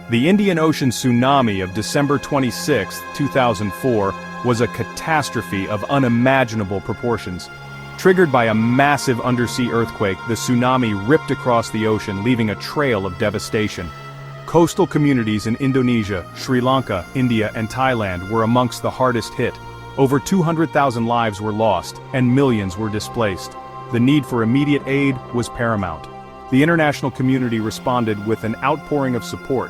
The Indian Ocean tsunami of December 26, 2004, was a catastrophe of unimaginable proportions. Triggered by a massive undersea earthquake, the tsunami ripped across the ocean, leaving a trail of devastation. Coastal communities in Indonesia, Sri Lanka, India, and Thailand were amongst the hardest hit. Over 200,000 lives were lost, and millions were displaced. The need for immediate aid was paramount. The international community responded with an outpouring of support.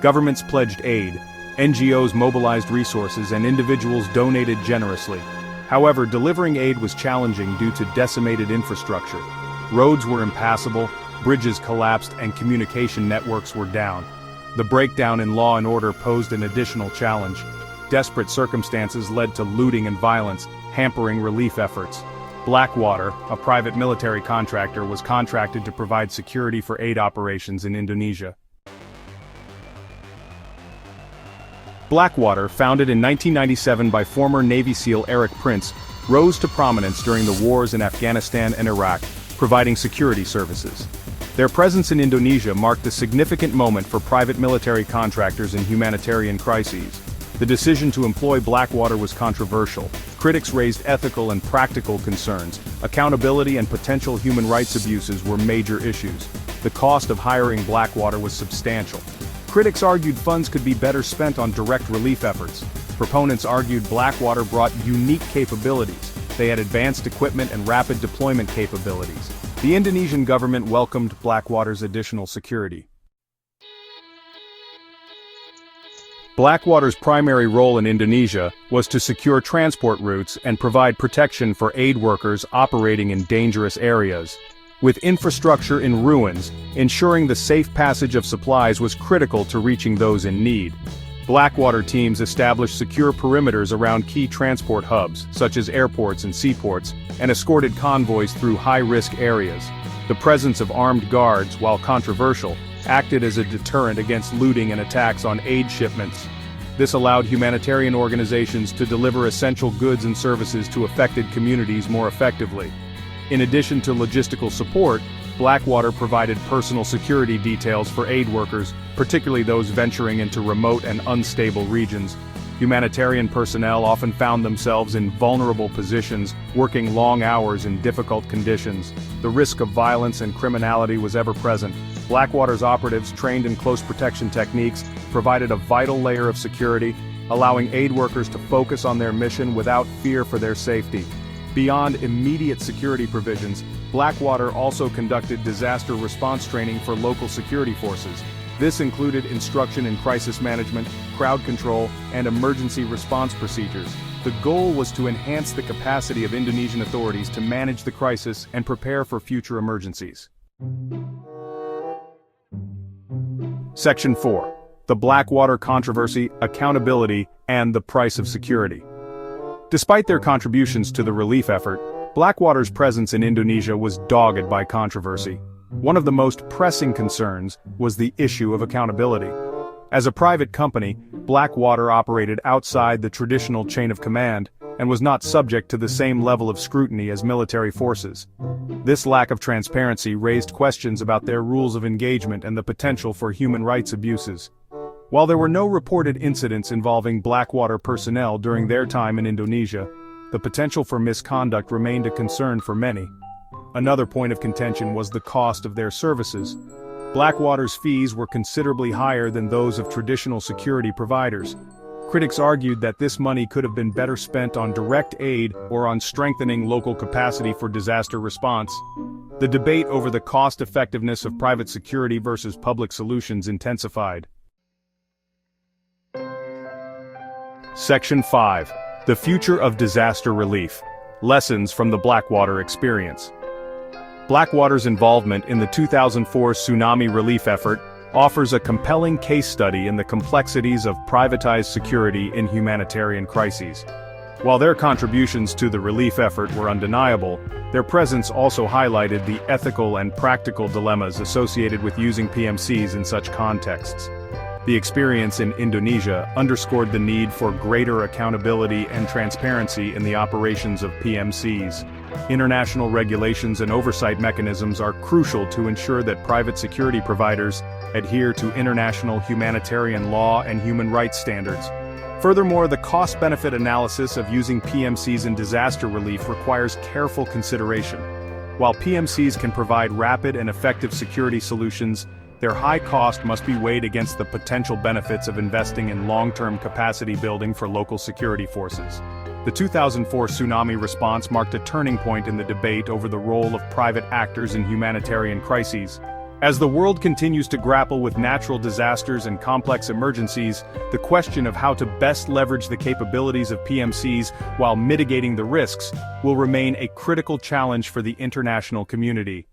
Governments pledged aid, NGOs mobilized resources, and individuals donated generously. However, delivering aid was challenging due to decimated infrastructure. Roads were impassable, bridges collapsed, and communication networks were down. The breakdown in law and order posed an additional challenge. Desperate circumstances led to looting and violence, hampering relief efforts. Blackwater, a private military contractor, was contracted to provide security for aid operations in Indonesia. Blackwater, founded in 1997 by former Navy SEAL Eric Prince, rose to prominence during the wars in Afghanistan and Iraq, providing security services. Their presence in Indonesia marked a significant moment for private military contractors in humanitarian crises. The decision to employ Blackwater was controversial. Critics raised ethical and practical concerns. Accountability and potential human rights abuses were major issues. The cost of hiring Blackwater was substantial. Critics argued funds could be better spent on direct relief efforts. Proponents argued Blackwater brought unique capabilities. They had advanced equipment and rapid deployment capabilities. The Indonesian government welcomed Blackwater's additional security. Blackwater's primary role in Indonesia was to secure transport routes and provide protection for aid workers operating in dangerous areas. With infrastructure in ruins, ensuring the safe passage of supplies was critical to reaching those in need. Blackwater teams established secure perimeters around key transport hubs, such as airports and seaports, and escorted convoys through high-risk areas. The presence of armed guards, while controversial, acted as a deterrent against looting and attacks on aid shipments. This allowed humanitarian organizations to deliver essential goods and services to affected communities more effectively. In addition to logistical support, Blackwater provided personal security details for aid workers, particularly those venturing into remote and unstable regions. Humanitarian personnel often found themselves in vulnerable positions, working long hours in difficult conditions. The risk of violence and criminality was ever present. Blackwater's operatives, trained in close protection techniques, provided a vital layer of security, allowing aid workers to focus on their mission without fear for their safety. Beyond immediate security provisions, Blackwater also conducted disaster response training for local security forces. This included instruction in crisis management, crowd control, and emergency response procedures. The goal was to enhance the capacity of Indonesian authorities to manage the crisis and prepare for future emergencies. Section 4. The Blackwater Controversy, Accountability, and the Price of Security. Despite their contributions to the relief effort, Blackwater's presence in Indonesia was dogged by controversy. One of the most pressing concerns was the issue of accountability. As a private company, Blackwater operated outside the traditional chain of command and was not subject to the same level of scrutiny as military forces. This lack of transparency raised questions about their rules of engagement and the potential for human rights abuses. While there were no reported incidents involving Blackwater personnel during their time in Indonesia, the potential for misconduct remained a concern for many. Another point of contention was the cost of their services. Blackwater's fees were considerably higher than those of traditional security providers. Critics argued that this money could have been better spent on direct aid or on strengthening local capacity for disaster response. The debate over the cost-effectiveness of private security versus public solutions intensified. Section 5. The Future of Disaster Relief. Lessons from the Blackwater Experience. Blackwater's involvement in the 2004 tsunami relief effort offers a compelling case study in the complexities of privatized security in humanitarian crises. While their contributions to the relief effort were undeniable, their presence also highlighted the ethical and practical dilemmas associated with using PMCs in such contexts. The experience in Indonesia underscored the need for greater accountability and transparency in the operations of PMCs. International regulations and oversight mechanisms are crucial to ensure that private security providers adhere to international humanitarian law and human rights standards. Furthermore, the cost-benefit analysis of using PMCs in disaster relief requires careful consideration. While PMCs can provide rapid and effective security solutions, their high cost must be weighed against the potential benefits of investing in long-term capacity building for local security forces. The 2004 tsunami response marked a turning point in the debate over the role of private actors in humanitarian crises. As the world continues to grapple with natural disasters and complex emergencies, the question of how to best leverage the capabilities of PMCs while mitigating the risks will remain a critical challenge for the international community.